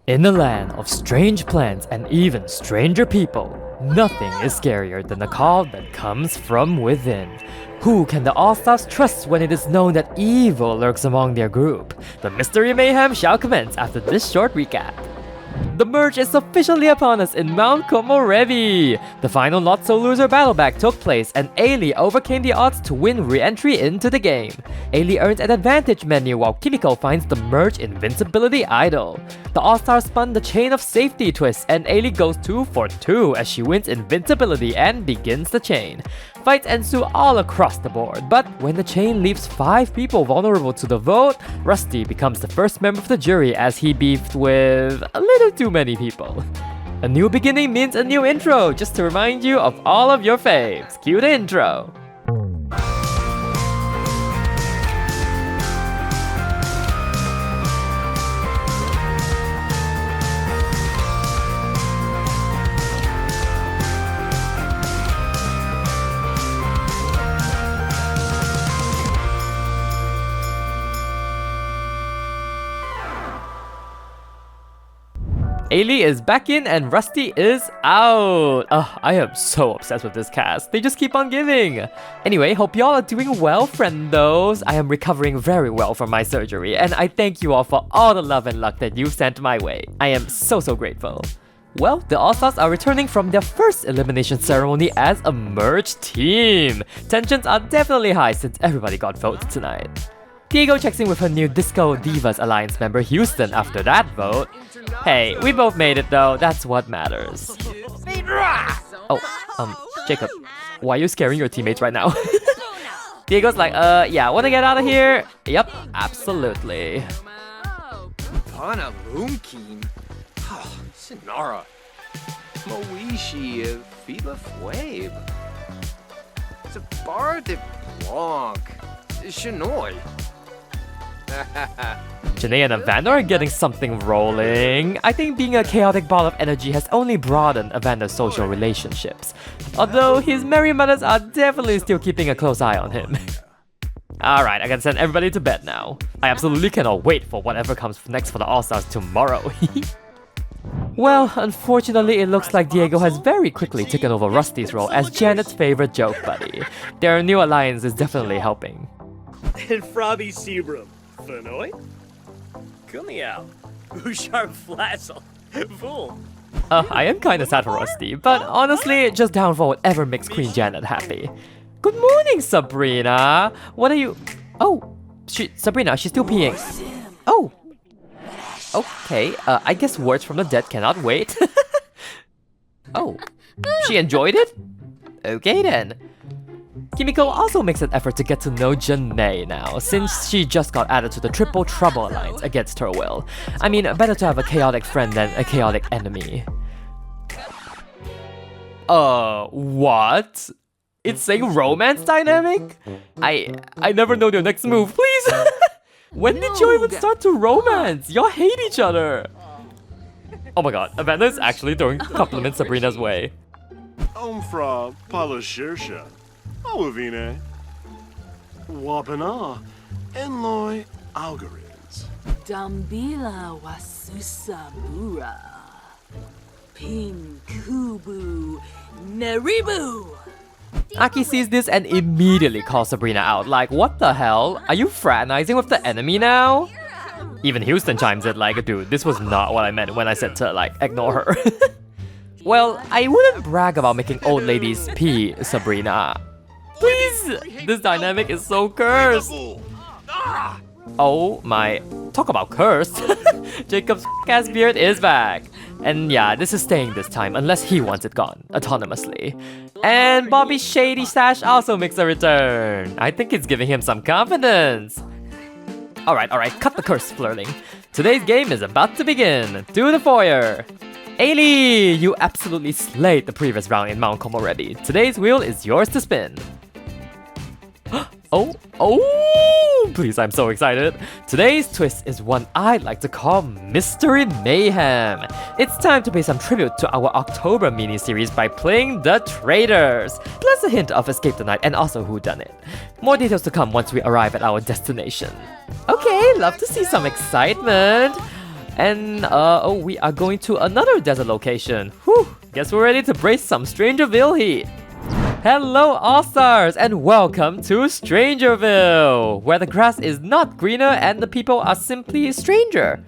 In the land of strange plants and even stranger people, nothing is scarier than a call that comes from within. Who can the All Stars trust when it is known that evil lurks among their group? The mystery mayhem shall commence after this short recap. The merge is officially upon us in Mount Komorebi! The final Not So Loser battle back took place and Ailey overcame the odds to win re-entry into the game. Ailey earns an advantage menu while Kimiko finds the merge Invincibility idol. The All-Stars spun the chain of safety twist and Ailey goes 2 for 2 as she wins Invincibility and begins the chain. Fights ensue all across the board, but when the chain leaves 5 people vulnerable to the vote, Rusty becomes the first member of the jury as he beefed with a little too many people. A new beginning means a new intro, just to remind you of all of your faves. Cue the intro. Ailey is back in and Rusty is out. I am so obsessed with this cast. They just keep on giving. Anyway, hope y'all are doing well, friendos. I am recovering very well from my surgery and I thank you all for all the love and luck that you've sent my way. I am so grateful. Well, the All-Stars are returning from their first elimination ceremony as a merged team. Tensions are definitely high since everybody got voted tonight. Diego checks in with her new Disco Divas Alliance member Houston after that vote. Hey, we both made it though, that's what matters. Jacob, why are you scaring your teammates right now? Diego's like, yeah, wanna get out of here? Yep, absolutely. Pana Boomkeen. Sinara. Moishi Viva Fueb. Zabar de Blanc. Chinoy. Janae and Evander are getting something rolling. I think being a chaotic ball of energy has only broadened Evander's social relationships. Although his merry mothers are definitely still keeping a close eye on him. Alright, I can send everybody to bed now. I absolutely cannot wait for whatever comes next for the All-Stars tomorrow. Well, unfortunately it looks like Diego has very quickly taken over Rusty's role as Janet's favorite joke buddy. Their new alliance is definitely helping. And Frobby Sebrum. Fenoy? Kumiao. Bouchard Flassel. Fool. I am kinda sad for Rusty, but honestly, just down for whatever makes Queen Janet happy. Good morning, Sabrina! What are you... Oh, Sabrina, she's still peeing. Oh! Okay, I guess words from the dead cannot wait. Oh, she enjoyed it? Okay then. Kimiko also makes an effort to get to know Janae now, since she just got added to the Triple Trouble Alliance against her will. I mean, better to have a chaotic friend than a chaotic enemy. What? It's saying romance dynamic? I never know their next move, please! When did you even start to romance? Y'all hate each other! Oh my god, Evander is actually throwing compliments Sabrina's way. Fra Palashirsha. Awavine. Wapana. Enloy Algorins. Dambila Wasusabura. Pinkubu Neribu. Aki sees this and immediately calls Sabrina out, like, what the hell? Are you fraternizing with the enemy now? Even Houston chimes in like, dude, this was not what I meant when I said to, like, ignore her. Well, I wouldn't brag about making old ladies pee, Sabrina. Please! This dynamic is so cursed! Oh my... Talk about cursed! Jacob's ass beard is back! And yeah, this is staying this time, unless he wants it gone, autonomously. And Bobby's shady stash also makes a return. I think it's giving him some confidence. Alright, cut the curse flirting. Today's game is about to begin. To the foyer. Ailey, you absolutely slayed the previous round in Mount Komorebi. Today's wheel is yours to spin. Oh, please, I'm so excited. Today's twist is one I'd like to call Mystery Mayhem. It's time to pay some tribute to our October mini-series by playing the Traitors, plus a hint of Escape the Night and also Whodunit. More details to come once we arrive at our destination. Okay, love to see some excitement. And we are going to another desert location. Whew, guess we're ready to brace some Strangerville heat. Hello All Stars and welcome to Strangerville, where the grass is not greener and the people are simply stranger.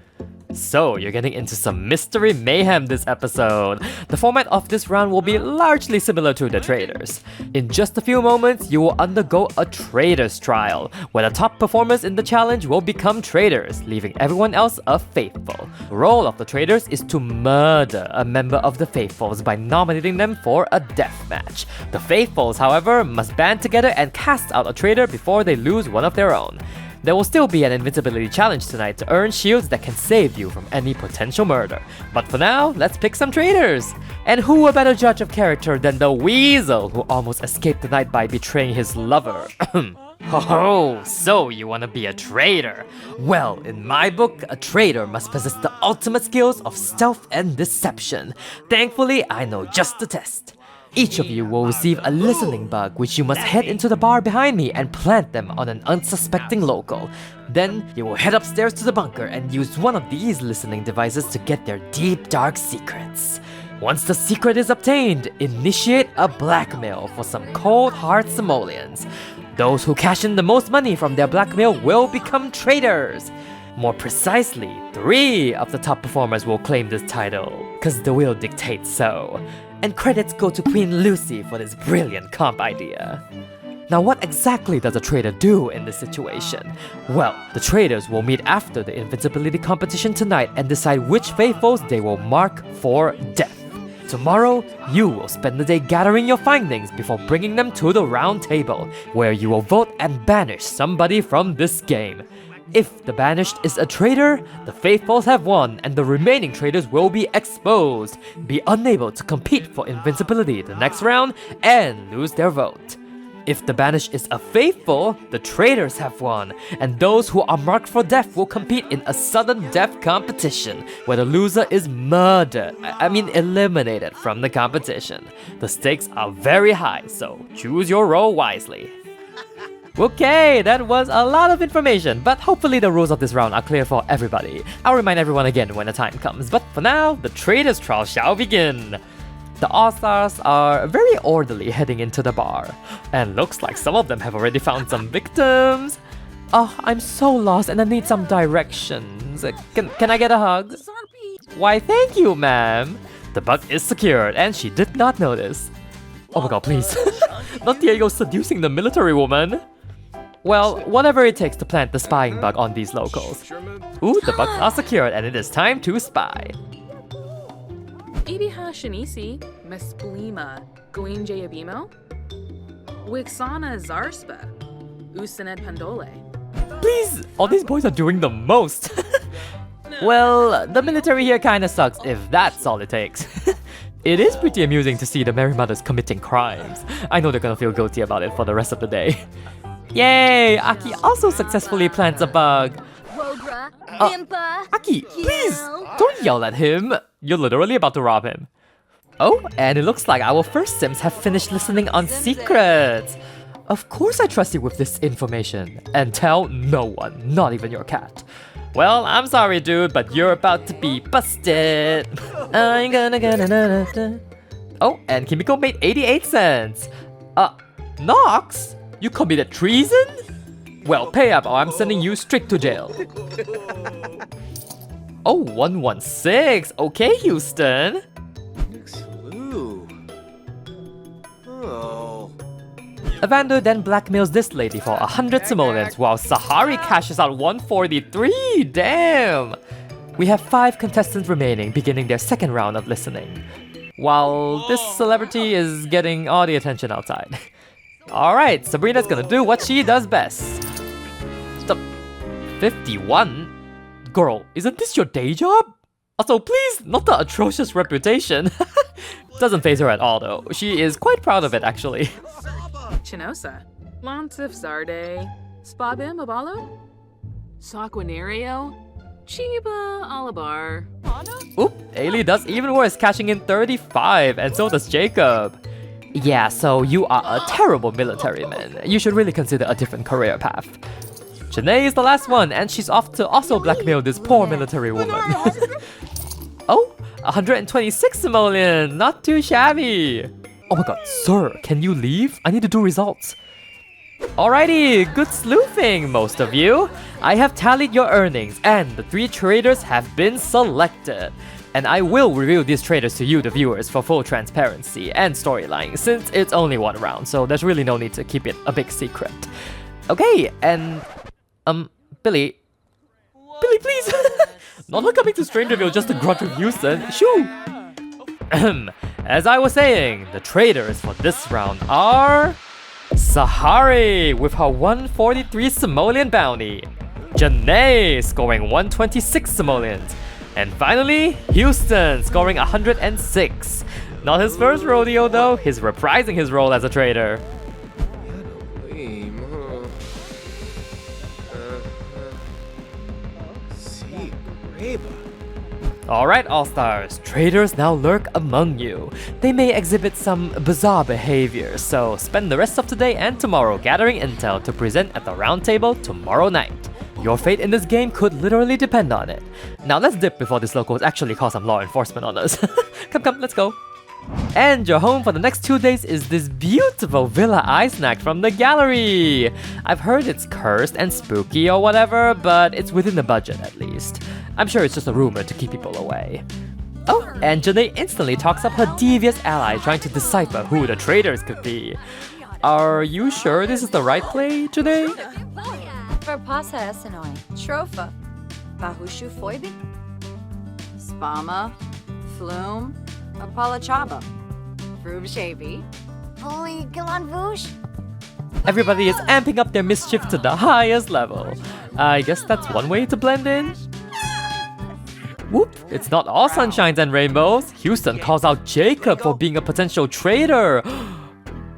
So, you're getting into some mystery mayhem this episode. The format of this round will be largely similar to the Traitors. In just a few moments, you will undergo a Traitors Trial, where the top performers in the challenge will become traitors, leaving everyone else a faithful. The role of the traitors is to murder a member of the faithfuls by nominating them for a death match. The faithfuls, however, must band together and cast out a traitor before they lose one of their own. There will still be an Invincibility challenge tonight to earn shields that can save you from any potential murder. But for now, let's pick some traitors! And who a better judge of character than the Weasel who almost escaped the night by betraying his lover? Ho, so you wanna be a traitor? Well, in my book, a traitor must possess the ultimate skills of stealth and deception. Thankfully, I know just the test. Each of you will receive a listening bug, which you must head into the bar behind me and plant them on an unsuspecting local. Then, you will head upstairs to the bunker and use one of these listening devices to get their deep, dark secrets. Once the secret is obtained, initiate a blackmail for some cold, hard simoleons. Those who cash in the most money from their blackmail will become traitors. More precisely, 3 of the top performers will claim this title, cause the will dictates so. And credits go to Queen Lucy for this brilliant comp idea. Now what exactly does a traitor do in this situation? Well, the traitors will meet after the Invincibility competition tonight and decide which faithfuls they will mark for death. Tomorrow, you will spend the day gathering your findings before bringing them to the Roundtable, where you will vote and banish somebody from this game. If the banished is a traitor, the faithfuls have won and the remaining traitors will be exposed, be unable to compete for Invincibility the next round, and lose their vote. If the banished is a faithful, the traitors have won, and those who are marked for death will compete in a sudden death competition, where the loser is murdered, eliminated from the competition. The stakes are very high, so choose your role wisely. Okay, that was a lot of information, but hopefully the rules of this round are clear for everybody. I'll remind everyone again when the time comes, but for now, the Traitors Trial shall begin. The All-Stars are very orderly heading into the bar, and looks like some of them have already found some victims. Oh, I'm so lost and I need some directions. Can I get a hug? Why, thank you, ma'am. The bug is secured and she did not notice. Oh my god, please. Not Diego seducing the military woman. Well, whatever it takes to plant the spying bug on these locals. Ooh, the bugs are secured and it is time to spy. Ibiha Shanisi, Mesplima, Glinje Abimo, Wixana Zarspa, Usaned Pandole. Please, all these boys are doing the most. Well, the military here kinda sucks if that's all it takes. It is pretty amusing to see the Merry Mothers committing crimes. I know they're gonna feel guilty about it for the rest of the day. Yay! Aki also successfully plants a bug. Aki, please! Don't yell at him! You're literally about to rob him. Oh, and it looks like our first Sims have finished listening on secrets. Of course I trust you with this information. And tell no one, not even your cat. Well, I'm sorry dude, but you're about to be busted. I'm gonna get another. Oh, and Kimiko made 88 cents. Nox? You committed treason? Well, pay up or I'm sending you straight to jail. Oh, 116. Okay, Houston. Oh. Evander then blackmails this lady for 100 simoleons while Sahari cashes out 143. Damn! We have 5 contestants remaining, beginning their second round of listening. While this celebrity is getting all the attention outside. Alright, Sabrina's gonna do what she does best. Stop. 51? Girl, isn't this your day job? Also, please, not the atrocious reputation. Doesn't faze her at all though. She is quite proud of it actually. Chinosa, Lansif Zarde, Spabim Abalo, Saquinario? Chiba Alabar. Oop, Ailey does even worse, cashing in 35, and so does Jacob. Yeah, so you are a terrible military man. You should really consider a different career path. Janae is the last one, and she's off to also blackmail this poor military woman. Oh, 126 simoleons, not too shabby. Oh my god, sir, can you leave? I need to do results. Alrighty, good sleuthing, most of you. I have tallied your earnings, and the 3 traitors have been selected. And I will reveal these traitors to you, the viewers, for full transparency and storyline, since it's only one round, so there's really no need to keep it a big secret. Okay, and Billy, please, not coming to Strangerville just to grunt with Houston. Shoo. As I was saying, the traitors for this round are Sahari with her 143 simoleon bounty, Janae scoring 126 simoleons, and finally Houston scoring 106. Not his first rodeo though, he's reprising his role as a traitor. Lame, See, Reba. Alright, All Stars, traitors now lurk among you. They may exhibit some bizarre behavior, so spend the rest of today and tomorrow gathering intel to present at the Roundtable tomorrow night. Your fate in this game could literally depend on it. Now let's dip before these locals actually call some law enforcement on us. Come, let's go. And your home for the next 2 days is this beautiful villa I snagged from the gallery. I've heard it's cursed and spooky or whatever, but it's within the budget at least. I'm sure it's just a rumor to keep people away. Oh, and Janae instantly talks up her devious ally trying to decipher who the traitors could be. Are you sure this is the right play, Janae? Verpasa Esenoi, Trofa, Bahushu Foibi, Spama, Flume, Apala Chaba, Frub Shabi, Fully Gilan Vush. Everybody is amping up their mischief to the highest level. I guess that's one way to blend in. Whoop, it's not all sunshines and rainbows. Houston calls out Jacob for being a potential traitor.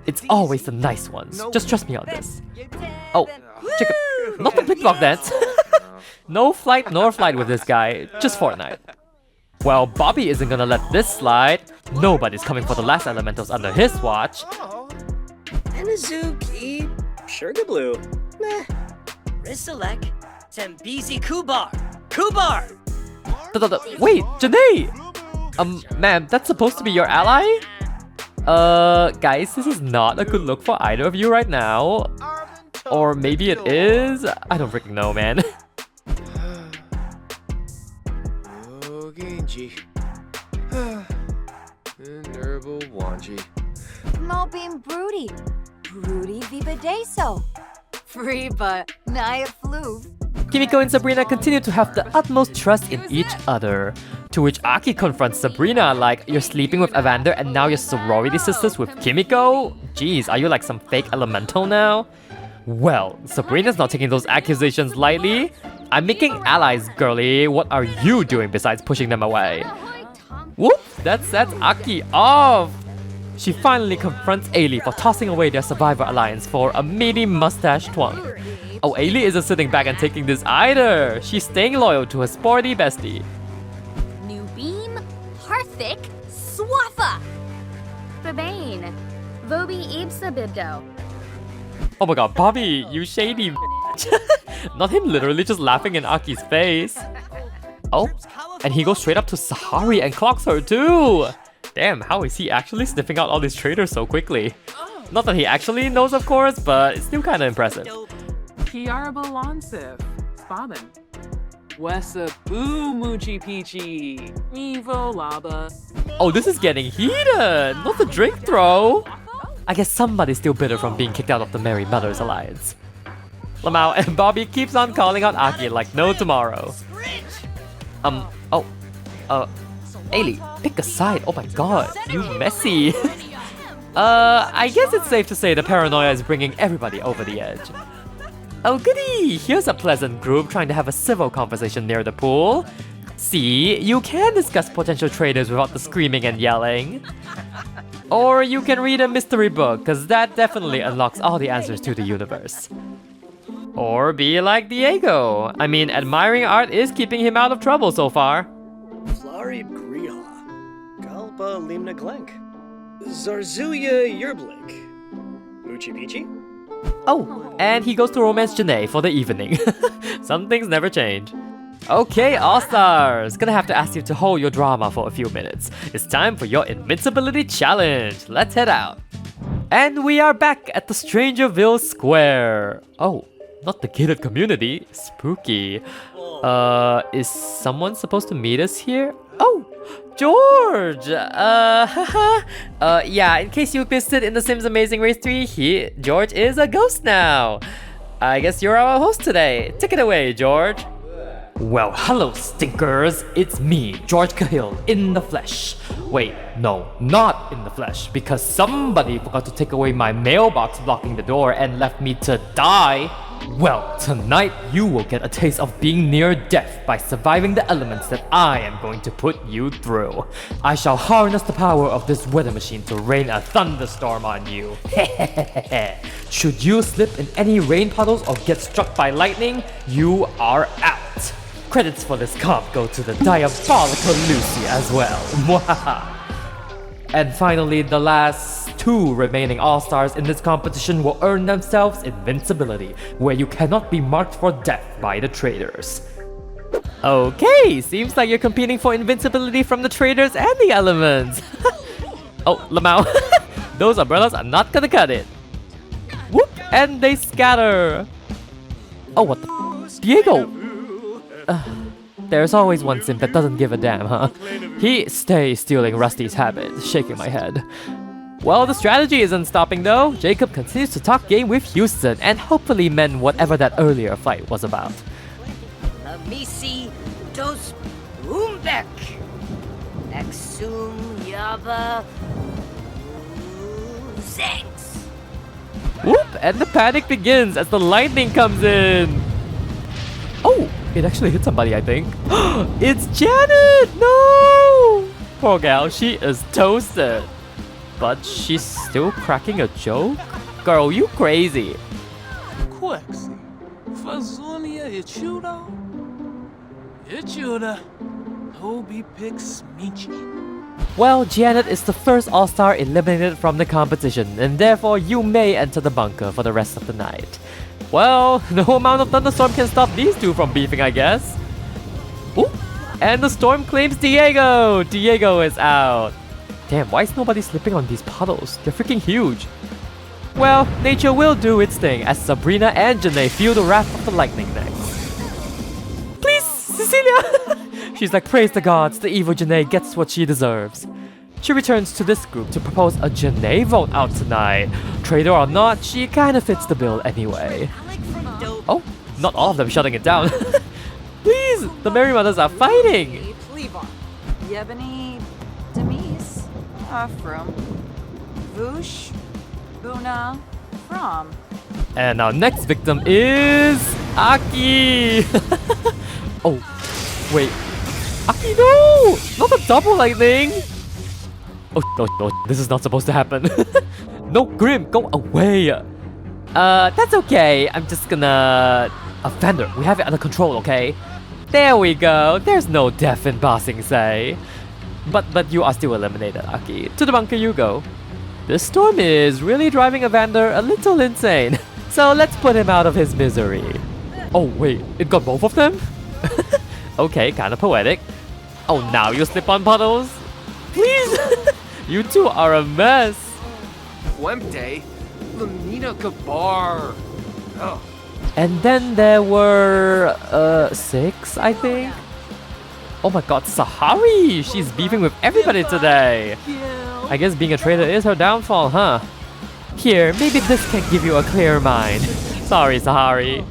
It's always the nice ones. Just trust me on this. Oh, Jacob, not the big block dance. No flight nor flight with this guy, just Fortnite. Well, Bobby isn't gonna let this slide. Nobody's coming for the last elementals under his watch. Enizuki, Sugarblue, meh. Risalek, Tembisi Kubar, Kubar! Wait, Janae! Ma'am, that's supposed to be your ally? Guys, this is not a good look for either of you right now. Or maybe it is? I don't freaking know, man. Oh, Genji. Nerval Wanji. Mobim Broody, Broody Vivadeso, Freeba, Naya Flu. Kimiko and Sabrina continue to have the utmost trust in each other. To which Aki confronts Sabrina like, you're sleeping with Evander and now you're sorority sisters with Kimiko? Jeez, are you like some fake elemental now? Well, Sabrina's not taking those accusations lightly. I'm making allies, girly. What are you doing besides pushing them away? Whoop, that sets Aki off. She finally confronts Ailey for tossing away their Survivor alliance for a meaty mustache twang. Oh, Ailey isn't sitting back and taking this either. She's staying loyal to her sporty bestie. New Beam, Harthick, Swatha. Babane, Vobi Ibsa Bibdo. Oh my god, Bobby, you shady Not him literally just laughing in Aki's face. Oh, and he goes straight up to Sahari and clocks her too. Damn, how is he actually sniffing out all these traitors so quickly? Not that he actually knows, of course, but it's still kinda impressive. Kiara Balansif, Spabin. Wessa Boo Moochie Peachy, Evo Laba. Oh, this is getting heated! Not the drink throw! I guess somebody's still bitter from being kicked out of the Merry Mothers Alliance. Lamau and Bobby keeps on calling out Aki like no tomorrow. Ailey, pick a side. Oh my god, you messy. I guess it's safe to say the paranoia is bringing everybody over the edge. Oh goody, here's a pleasant group trying to have a civil conversation near the pool. See, you can discuss potential traitors without the screaming and yelling. Or you can read a mystery book, cause that definitely unlocks all the answers to the universe. Or be like Diego. I mean, admiring art is keeping him out of trouble so far. Flarib Griha, Galpa Limna Glenk, Zarzuya Yerblink, Moochie Peachy, Oh, and he goes to romance Janae for the evening. Some things never change. Okay, All-Stars! Gonna have to ask you to hold your drama for a few minutes. It's time for your Invincibility Challenge. Let's head out. And we are back at the Strangerville Square. Oh, not the gated community. Spooky. Is someone supposed to meet us here? Oh, George! Yeah, in case you missed it in The Sims Amazing Race 3, George is a ghost now. I guess you're our host today. Take it away, George. Well, hello, stinkers. It's me, George Cahill, in the flesh. Wait, no, not in the flesh, because somebody forgot to take away my mailbox blocking the door and left me to die. Well, tonight you will get a taste of being near death by surviving the elements that I am going to put you through. I shall harness the power of this weather machine to rain a thunderstorm on you. Should you slip in any rain puddles or get struck by lightning, you are out. Credits for this comp go to the diabolical Lucy as well. And finally, the last 2 remaining All-Stars in this competition will earn themselves Invincibility, where you cannot be marked for death by the Traitors. Okay, seems like you're competing for Invincibility from the Traitors and the Elements. Oh, Lamau, those umbrellas are not gonna cut it. Whoop, and they scatter. Oh, what the Diego! There's always one simp that doesn't give a damn, huh? He stays stealing Rusty's habit, shaking my head. Well, the strategy isn't stopping though. Jacob continues to talk game with Houston and hopefully mend whatever that earlier fight was about. Let me see dos Umbek. Exum Yaba Zex. Whoop! And the panic begins as the lightning comes in. Oh! It actually hit somebody, I think. It's Janet! No! Poor gal, she is toasted. But she's still cracking a joke? Girl, you crazy. Quexi, Fazunia Ichuda, Ichuda, Toby picks Michi. Well, Janet is the first All-Star eliminated from the competition, and therefore you may enter the bunker for the rest of the night. Well, no amount of thunderstorm can stop these 2 from beefing, I guess. Ooh, and the storm claims Diego! Diego is out. Damn, why is nobody slipping on these puddles? They're freaking huge. Well, nature will do its thing as Sabrina and Janae feel the wrath of the lightning next. Please, Cecilia! She's like, praise the gods, the evil Janae gets what she deserves. She returns to this group to propose a Janae vote out tonight. Traitor or not, she kinda fits the bill anyway. Oh, not all of them shutting it down. Please, the Merry Mothers are fighting! Yebony Demise from Voosh Buna from. And our next victim is Aki! Oh, wait. Aki, no! Not a double lightning! Oh, this is not supposed to happen. No, Grim, go away. That's okay. I'm just gonna... Offender, we have it under control, okay? There we go. There's no death in Bossing Say. But you are still eliminated, Aki. To the bunker you go. This storm is really driving Evander a little insane. So let's put him out of his misery. Oh, wait. It got both of them? Okay, kinda poetic. Oh, now you slip on puddles? Please! You 2 are a mess. Fuente, Lamina Kabar. Oh. And then there were 6, I think. Oh my god, Sahari! She's beefing with everybody today. I guess being a traitor is her downfall, huh? Here, maybe this can give you a clear mind. Sorry, Sahari.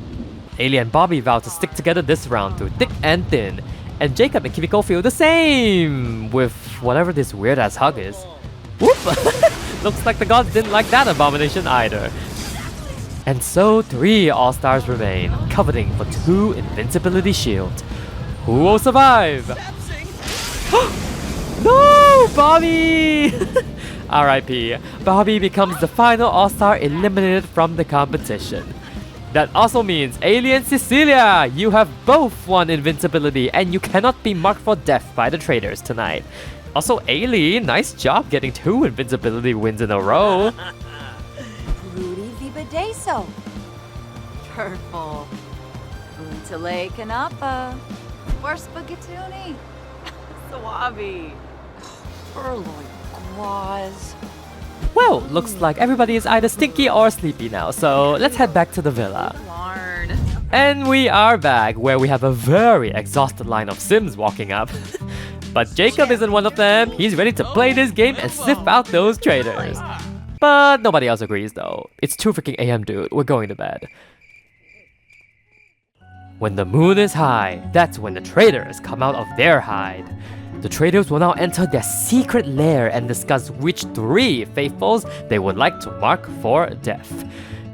Ailey and Bobby vow to stick together this round through thick and thin. And Jacob and Kimiko feel the same with whatever this weird-ass hug is. Whoop! Looks like the gods didn't like that abomination either. And so 3 All-Stars remain, coveting for 2 Invincibility shields. Who will survive? No! Bobby! R.I.P. Bobby becomes the final All-Star eliminated from the competition. That also means Ailey and Cecilia, you have both won Invincibility and you cannot be marked for death by the Traitors tonight. Also, Ailey, nice job getting 2 Invincibility wins in a row. Rudy Deso. Purple. Untale Kanapa. For Spaghettoni. Suave. Furloy Guaz. Well, looks like everybody is either stinky or sleepy now, so let's head back to the villa. Larn. And we are back, where we have a very exhausted line of Sims walking up. But Jacob isn't one of them. He's ready to play this game and sniff out those traitors. But nobody else agrees though. It's 2 freaking AM, dude. We're going to bed. When the moon is high, that's when the traitors come out of their hide. The traitors will now enter their secret lair and discuss which 3 faithfuls they would like to mark for death.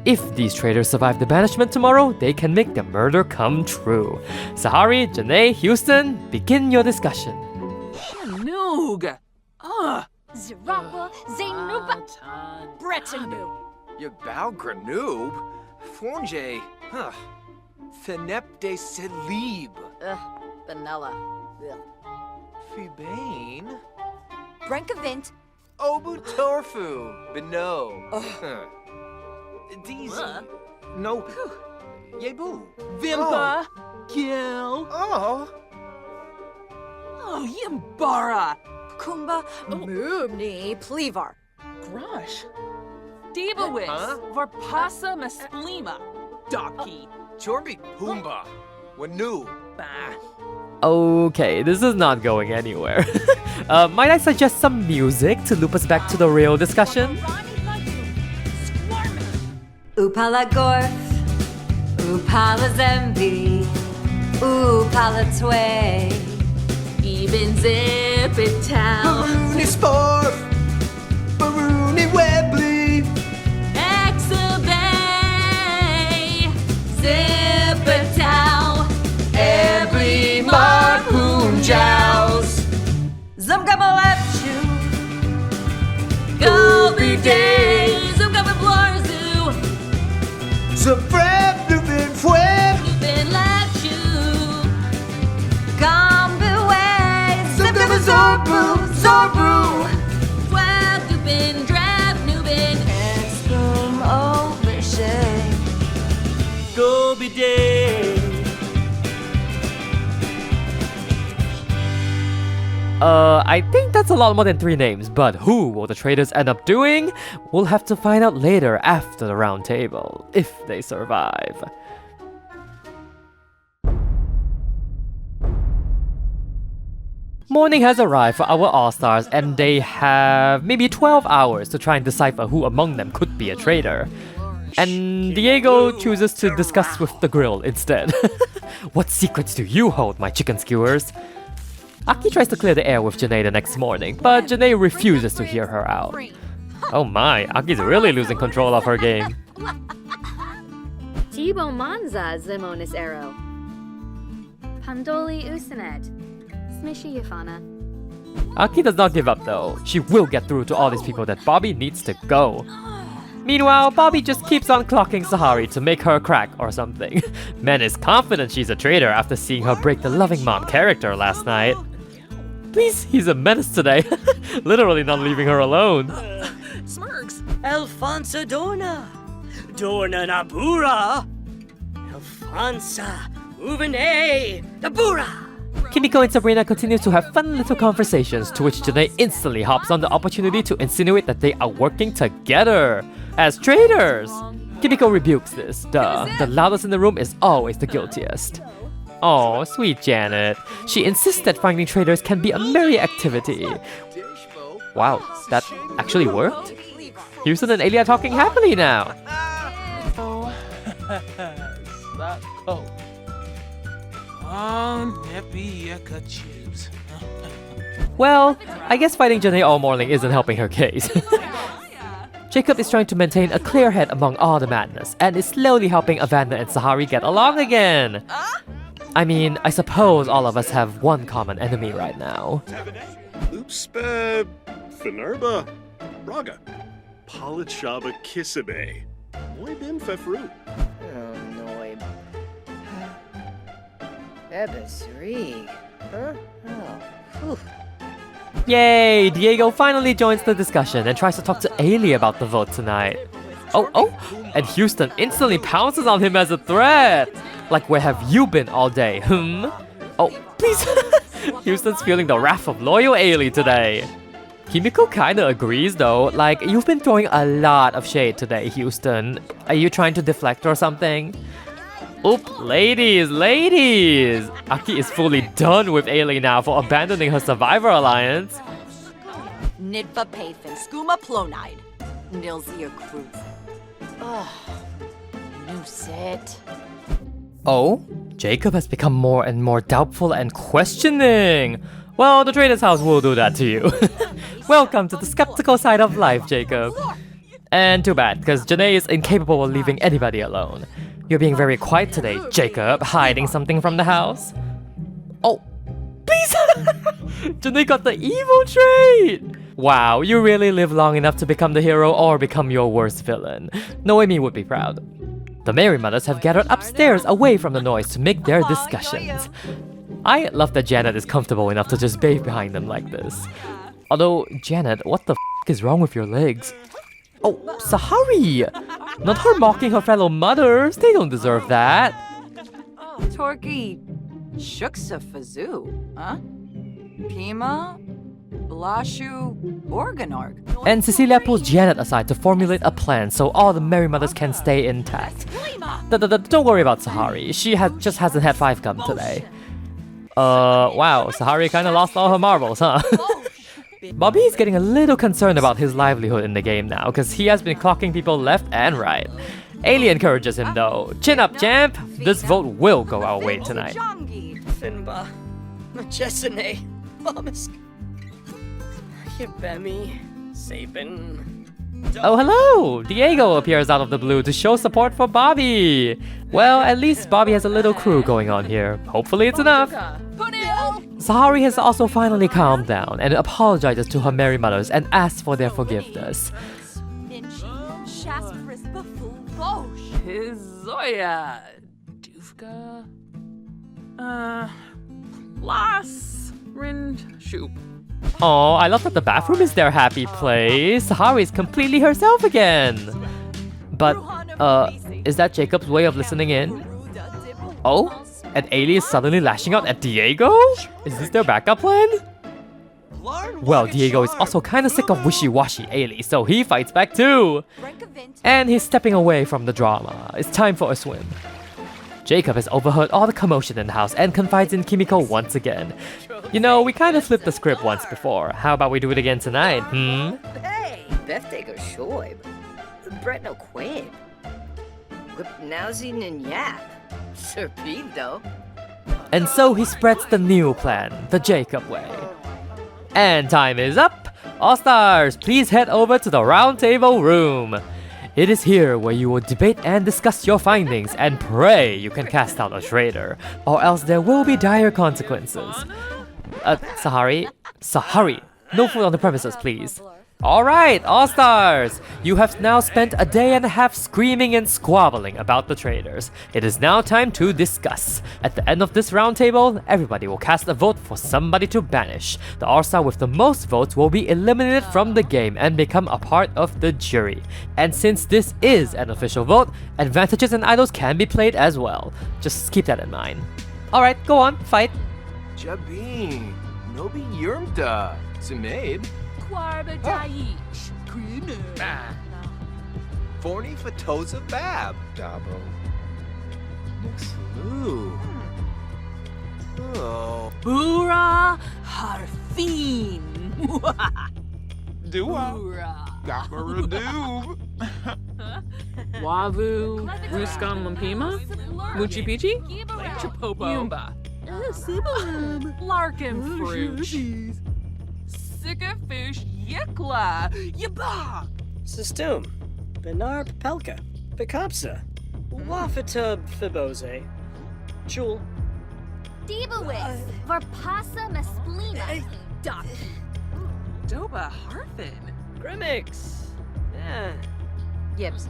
If these traitors survive the banishment tomorrow, they can make the murder come true. Sahari, Janae, Houston, begin your discussion. Noog. Zirapa, Zainuba, Bretanu. Yabao Granoob? Fonje? Huh. Thenep de Celib. Vanilla. Fibane? Brankavint. Obu Torfu. Beno. Huh. Deezy. No. Yebu. Vimpa. Gil. Oh. Oh, Yimbara. Kumba. Moobni. Plevar. Grush. Divawis. Varpasa Masplima. Doki. Chorby Pumbaa. Wanu. Bah. Okay, this is not going anywhere. Might I suggest some music to loop us back to the real discussion? Upala Gorf. Upala Zembi. Upala Tway. Even zip it town. Baroony Sporf. Baroony Webley. Exabay. Zip it town. Every Marpoon Jows. Zumgabalepchu. Go be days. Zumgaba Blarzu. Zabreb Lubin Fweb. Lupin Lapchu. Gambuwe. Zumgaba Zorbu. Zorbu. Swag Lupin. Drab Nubin. Expum Overshay. Go be day. I think that's a lot more than 3 names, but who will the traitors end up doing? We'll have to find out later after the round table, if they survive. Morning has arrived for our All-Stars, and they have maybe 12 hours to try and decipher who among them could be a traitor. And Diego chooses to discuss with the grill instead. What secrets do you hold, my chicken skewers? Aki tries to clear the air with Janae the next morning, but Janae refuses to hear her out. Oh my, Aki's really losing control of her game. Tibo Manza Zimonis Arrow. Pandoli Usanet. Smishy Yafana. Aki does not give up though. She will get through to all these people that Bobby needs to go. Meanwhile, Bobby just keeps on clocking Sahari to make her crack or something. Man is confident she's a traitor after seeing her break the loving mom character last night. Please, he's a menace today. Literally not leaving her alone. Smirks. Alfonso Dorna. Dorna Nabura. Alfonsa Uvene Nabura. Kimiko and Sabrina continue to have fun little conversations, to which Janae instantly hops on the opportunity to insinuate that they are working together as traitors. Kimiko rebukes this. Duh, the loudest in the room is always the guiltiest. Oh, sweet Janet. She insists that finding traitors can be a merry activity. Wow, that actually worked? Houston and Ailey are talking happily now. Chips. Well, I guess fighting Janae all morning isn't helping her case. Jacob is trying to maintain a clear head among all the madness, and is slowly helping Avanda and Sahari get along again. I mean, I suppose all of us have one common enemy right now. Loopspe. Fenerba. Raga. Palachaba Kisabe. Moy Bim Fefru. Oh, no. Ebesri. Huh? Oh. Whew. Yay! Diego finally joins the discussion and tries to talk to Ailey about the vote tonight. Oh, and Houston instantly pounces on him as a threat. Like, where have you been all day? Oh, please. Houston's feeling the wrath of loyal Ailey today. Kimiko kinda agrees though, like, you've been throwing a lot of shade today, Houston. Are you trying to deflect or something? Oop, ladies. Aki is fully done with Ailey now for abandoning her Survivor alliance. Nidva Pathan, Skooma Plonide, Nilzia Cruz. Ugh. New set. Oh, Jacob has become more and more doubtful and questioning. Well, the Traitors house will do that to you. Welcome to the skeptical side of life, Jacob. And too bad, because Janae is incapable of leaving anybody alone. You're being very quiet today, Jacob, hiding something from the house. Oh, please! Janae got the evil trait! Wow, you really live long enough to become the hero or become your worst villain. Noemi would be proud. The Merry Mothers have gathered upstairs away from the noise to make their discussions. I love that Janet is comfortable enough to just bathe behind them like this. Although, Janet, what the f is wrong with your legs? Oh, Sahari! Not her mocking her fellow mothers, they don't deserve that. Torky, Shuksa Fazoo, huh? Pima, Blashu, Organorg. And Cecilia pulls Janet aside to formulate a plan so all the Merry Mothers can stay intact. Don't worry about Sahari, she just hasn't had 5 gum today. Wow, Sahari kinda lost all her marbles, huh? Bobby is getting a little concerned about his livelihood in the game now, because he has been clocking people left and right. Ailey encourages him though. Chin up, champ! This vote will go our way tonight. Finba, Machesane, Mamisk, Yabemi, Sabin. Oh, hello! Diego appears out of the blue to show support for Bobby. Well, at least Bobby has a little crew going on here. Hopefully it's enough. Sahari has also finally calmed down and apologizes to her Merry Mothers and asks for their forgiveness. Zoya, Duvka, Las, Rind, Shoop. Oh, I love that the bathroom is their happy place. Sahari is completely herself again. But, is that Jacob's way of listening in? Oh? And Ailey is suddenly lashing out at Diego? Is this their backup plan? Well, Diego is also kinda sick of wishy-washy Ailey, so he fights back too. And he's stepping away from the drama. It's time for a swim. Jacob has overheard all the commotion in the house and confides in Kimiko once again. You know, we kinda flipped the script once before. How about we do it again tonight, Hey, Beftego Shoib, Brett no Quib, Whip Nowsy Yap, Serpid though. And so he spreads the new plan, the Jacob way. And time is up! All Stars, please head over to the Roundtable room. It is here where you will debate and discuss your findings and pray you can cast out a traitor, or else there will be dire consequences. Sahari, no food on the premises, please. Alright, All Stars! You have now spent a day and a half screaming and squabbling about the traitors. It is now time to discuss. At the end of this roundtable, everybody will cast a vote for somebody to banish. The All-Star with the most votes will be eliminated from the game and become a part of the jury. And since this is an official vote, advantages and idols can be played as well. Just keep that in mind. Alright, go on, fight. Jabin, Nobi Yurmda, Zumaid. Kwarba Daish. Forney Fatoza Bab. Dabo. Nixlu. Oh. Bura Harfin. Dua. Gapparadoo. Wavu, Ruskan Lampima, Muchi Pichi, Chapopo, Yumba, Larkin Fruch, Sickafish Yikla, Yaba, Sistum, Benar Pelka, Pekapsa, Wafatub Fibose, Chul, Debawis, Varpasa Masplina, Duck, Doba Harfin, Grimix, Yips,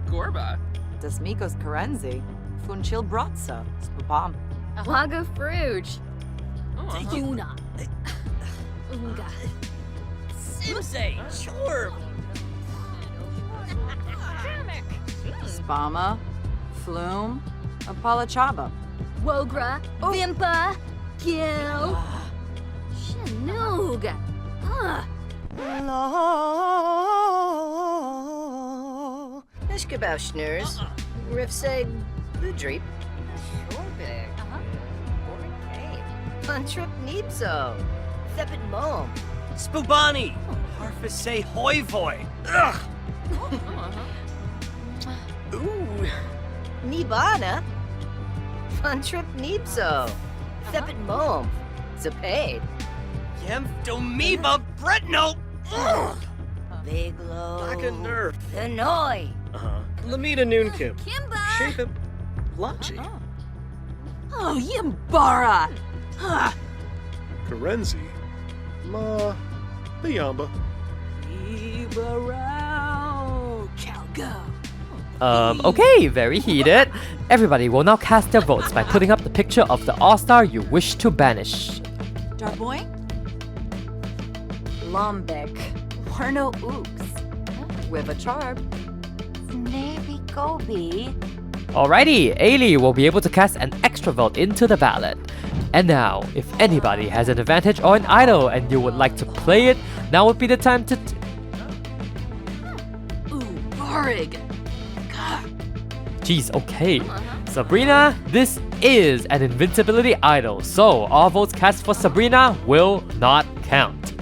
Gorba, Desmikos Karenzi, Funchil Bratsa, Spapam. Lago Fruge. Yuna, Unga, Simse, Chorb, Spama, Flume, Apalachaba. Wogra, Vimpa, Gil, Chinoog. Ishkabauschners, Rifseg, Ludreep, Shorbig, Funtrip Neebzo, Thepid Mom, Spoobani, Harfisay Hoy Voy. Ugh! Ooh, Niebana, Funtrip Neebzo, Thepid Mom, Zapade, Yemfdomiba Bretno. Ugh! Viglo, Black and Nerf. Hanoi, Lamita Noonkim. Kimba. Shape him. Lachi. Oh, Yimbara! Huh. Karenzi. Ma. Bayamba. Ibarao. Calgo. Okay, very heated. Everybody will now cast their votes by putting up the picture of the All-Star you wish to banish. Darboy? Lombek. Warno Ooks. Wivacharb. Snaby Gobi. Alrighty, Ailey will be able to cast an extra vote into the ballot. And now, if anybody has an advantage or an idol and you would like to play it, now would be the time to... Ooh, Barig. Jeez, okay. Sabrina, this is an Invincibility idol, so all votes cast for Sabrina will not count.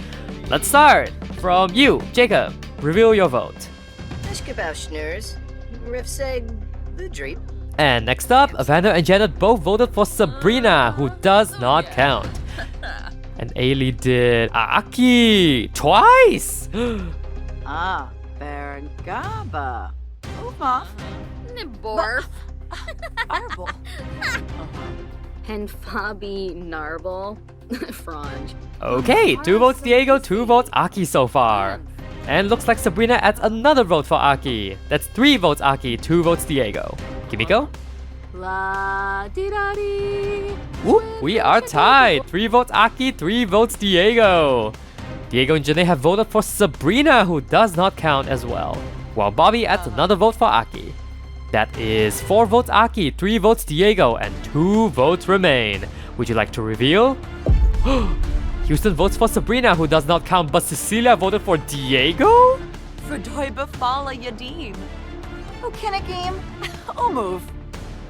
Let's start from you, Jacob. Reveal your vote. Ishkabauschners, Rifseg, Ludreep, And next up, Evander and Janet both voted for Sabrina, who does not count. And Ailey did Aki twice! Ah, Bergaba. Uma. Niborf. Arbol. And Fabi Narble. Franj. Okay, 2 votes Diego, 2 votes Aki so far. And looks like Sabrina adds another vote for Aki. That's 3 votes Aki, 2 votes Diego. Kimiko? La di da di. Whoop, we are tied. 3 votes Aki, 3 votes Diego. Diego and Janae have voted for Sabrina, who does not count as well. While Bobby adds another vote for Aki. That is 4 votes Aki, 3 votes Diego, and 2 votes remain. Would you like to reveal? Houston votes for Sabrina, who does not count, but Cecilia voted for Diego? Verdoiba Fala Yadim. Oh, can a game? Oh, move.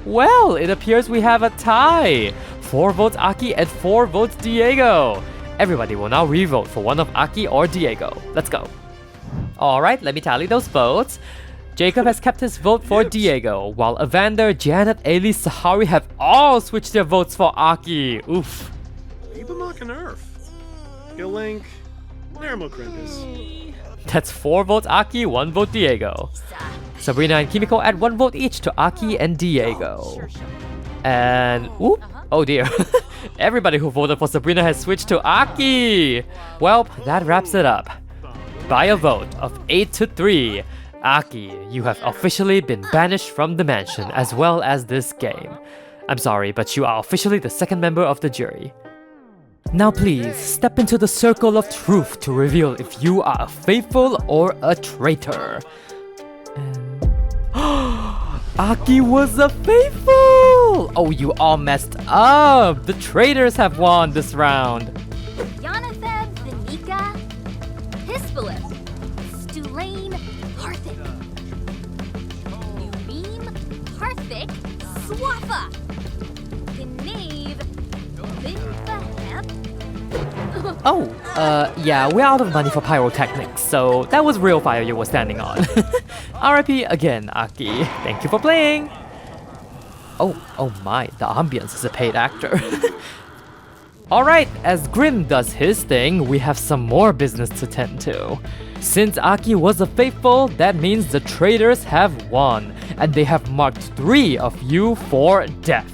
Well, it appears we have a tie. 4 votes Aki and 4 votes Diego. Everybody will now re-vote for one of Aki or Diego. Let's go. Alright, let me tally those votes. Jacob has kept his vote for Diego, while Evander, Janet, Ailey, Sahari have all switched their votes for Aki. Oof. Ibamak and Earth. Gilink. Nermokrendis. That's 4 votes Aki, 1 vote Diego. Sabrina and Kimiko add 1 vote each to Aki and Diego. And oop, oh dear. Everybody who voted for Sabrina has switched to Aki. Well, that wraps it up. By a vote of 8-3, Aki, you have officially been banished from the mansion as well as this game. I'm sorry, but you are officially the second member of the jury. Now please, step into the circle of truth to reveal if you are a faithful or a traitor. And... Aki was a faithful! Oh, you all messed up! The traitors have won this round. Yanatheb, Vinika, Hispalith, Stulain, Harthic, Ubeam, Harthic, Swaffa, Gnave, Vinfahep. Oh, yeah, we're out of money for pyrotechnics, so that was real fire you were standing on. RIP again, Aki. Thank you for playing! Oh my, the ambience is a paid actor. Alright, as Grim does his thing, we have some more business to tend to. Since Aki was a faithful, that means the traitors have won, and they have marked 3 of you for death.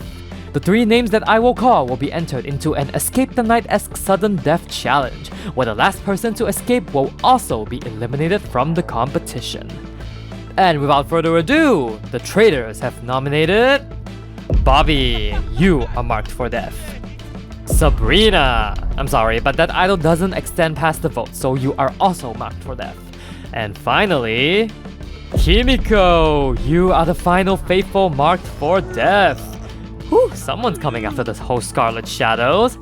The 3 names that I will call will be entered into an Escape the Night-esque sudden death challenge, where the last person to escape will also be eliminated from the competition. And without further ado, the traitors have nominated... Bobby, you are marked for death. Sabrina, I'm sorry, but that idol doesn't extend past the vote, so you are also marked for death. And finally... Kimiko, you are the final faithful marked for death. Whew, someone's coming after this whole Scarlet Shadows.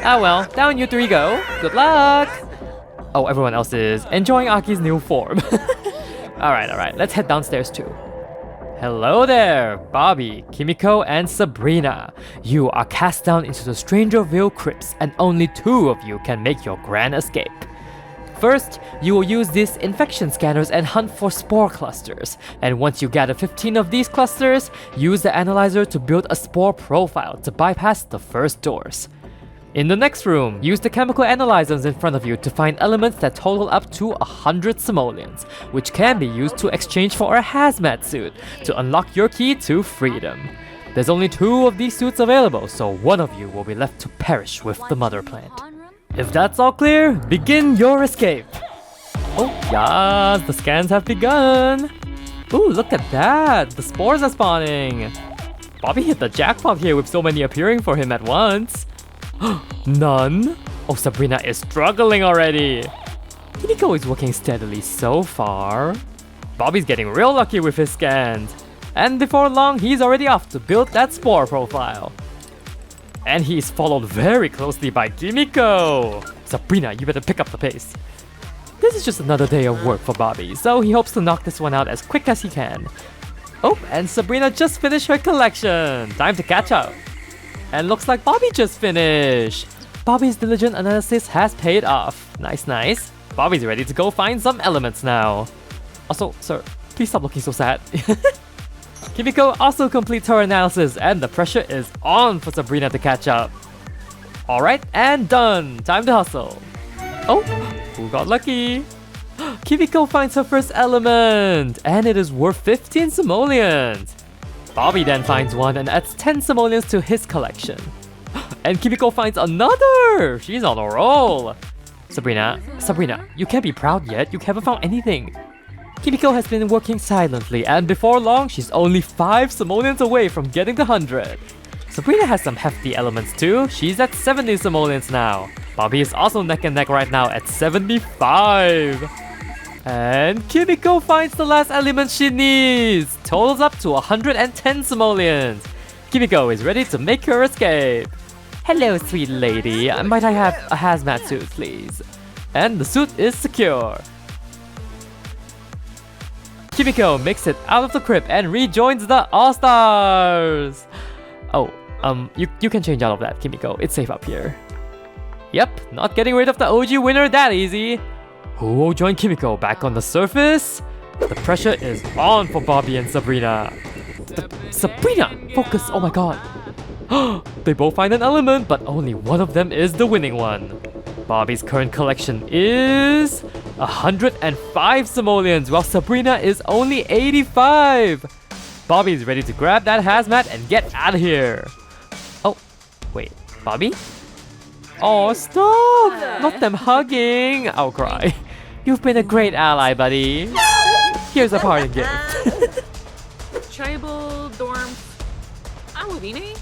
Ah well, down you three go. Good luck! Oh, everyone else is enjoying Aki's new form. Alright, let's head downstairs too. Hello there, Bobby, Kimiko, and Sabrina. You are cast down into the Strangerville crypts, and only 2 of you can make your grand escape. First, you will use these infection scanners and hunt for spore clusters. And once you gather 15 of these clusters, use the analyzer to build a spore profile to bypass the first doors. In the next room, use the chemical analyzers in front of you to find elements that total up to 100 simoleons, which can be used to exchange for a hazmat suit to unlock your key to freedom. There's only 2 of these suits available, so one of you will be left to perish with the mother plant. If that's all clear, begin your escape. Oh yes, the scans have begun. Ooh, look at that, the spores are spawning. Bobby hit the jackpot here with so many appearing for him at once. None? Oh, Sabrina is struggling already. Kimiko is working steadily so far. Bobby's getting real lucky with his scans. And before long, he's already off to build that spore profile. And he's followed very closely by Kimiko. Sabrina, you better pick up the pace. This is just another day of work for Bobby, so he hopes to knock this one out as quick as he can. Oh, and Sabrina just finished her collection. Time to catch up. And looks like Bobby just finished. Bobby's diligent analysis has paid off. Nice. Bobby's ready to go find some elements now. Also, sir, please stop looking so sad. Kimiko also completes her analysis and the pressure is on for Sabrina to catch up. Alright, and done. Time to hustle. Oh, who got lucky? Kimiko finds her first element and it is worth 15 simoleons. Bobby then finds one and adds 10 simoleons to his collection. And Kimiko finds another! She's on a roll! Sabrina, you can't be proud yet, you haven't found anything. Kimiko has been working silently and before long, she's only 5 simoleons away from getting the 100. Sabrina has some hefty elements too, she's at 70 simoleons now. Bobby is also neck and neck right now at 75. And Kimiko finds the last element she needs! Totals up to 110 simoleons. Kimiko is ready to make her escape. Hello, sweet lady. Might I have a hazmat suit, please? And the suit is secure. Kimiko makes it out of the crypt and rejoins the All Stars. Oh, you can change out of that, Kimiko. It's safe up here. Yep, not getting rid of the OG winner that easy. Who will join Kimiko back on the surface? The pressure is on for Bobby and Sabrina. Sabrina! Focus! Oh my god. They both find an element, but only one of them is the winning one. Bobby's current collection is 105 simoleons, while Sabrina is only 85. Bobby's ready to grab that hazmat and get out of here. Oh, wait, Bobby? Oh, stop! Not them hugging! I'll cry. You've been a great ally, buddy. Here's a parting gift. Tribal dorm. Awabini?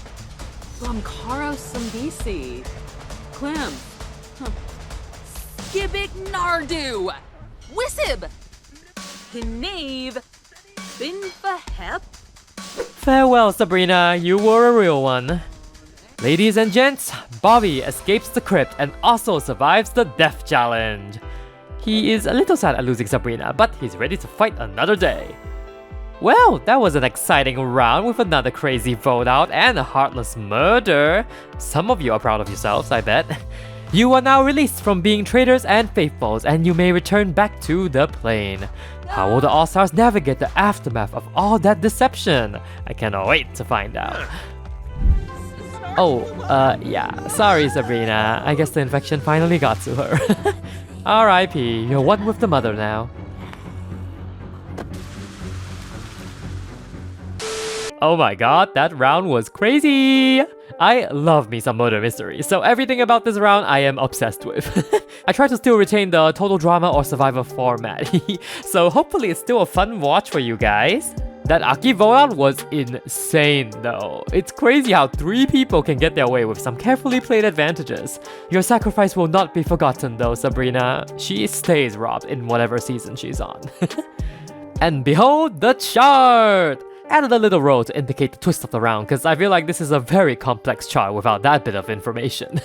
Blamkaro Sambisi. Clem. Skibik Nardu. Wisib. Knave. Binfahep. Farewell, Sabrina. You were a real one. Ladies and gents, Bobby escapes the crypt and also survives the death challenge. He is a little sad at losing Sabrina, but he's ready to fight another day. Well, that was an exciting round with another crazy vote out and a heartless murder. Some of you are proud of yourselves, I bet. You are now released from being traitors and faithfuls, and you may return back to the plane. How will the All-Stars navigate the aftermath of all that deception? I cannot wait to find out. Oh, yeah. Sorry, Sabrina. I guess the infection finally got to her. R.I.P. You're one with the mother now. Oh my god, that round was crazy! I love me some murder mystery, so everything about this round I am obsessed with. I try to still retain the total drama or survivor format, so hopefully it's still a fun watch for you guys. That Aki vote was insane though. It's crazy how 3 people can get their way with some carefully played advantages. Your sacrifice will not be forgotten though, Sabrina. She stays robbed in whatever season she's on. And behold the chart! Added a little row to indicate the twist of the round, because I feel like this is a very complex chart without that bit of information.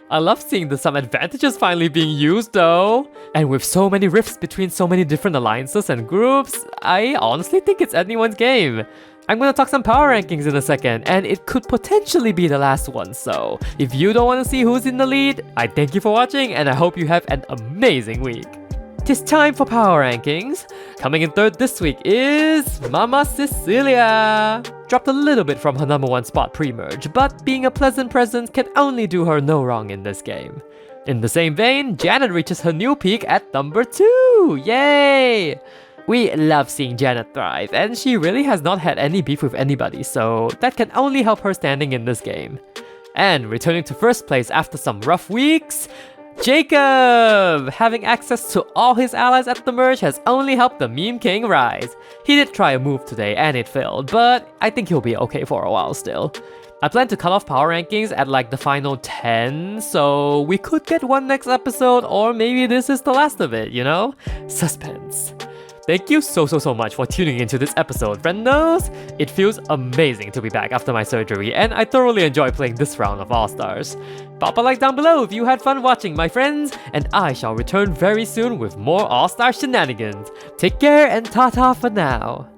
I love seeing the some advantages finally being used though. And with so many rifts between so many different alliances and groups, I honestly think it's anyone's game. I'm gonna talk some power rankings in a second, and it could potentially be the last one, so if you don't want to see who's in the lead, I thank you for watching and I hope you have an amazing week. 'Tis time for power rankings. Coming in third this week is Mama Cecilia. Dropped a little bit from her number 1 spot pre-merge, but being a pleasant presence can only do her no wrong in this game. In the same vein, Janet reaches her new peak at number 2. Yay! We love seeing Janet thrive, and she really has not had any beef with anybody, so that can only help her standing in this game. And returning to first place after some rough weeks, Jacob! Having access to all his allies at the merge has only helped the meme king rise. He did try a move today and it failed, but I think he'll be okay for a while still. I plan to cut off power rankings at like the final 10, so we could get one next episode, or maybe this is the last of it, you know? Suspense. Thank you so much for tuning into this episode, friendos! It feels amazing to be back after my surgery, and I thoroughly enjoy playing this round of All Stars. Pop a like down below if you had fun watching, my friends, and I shall return very soon with more All Star shenanigans. Take care and ta-ta for now!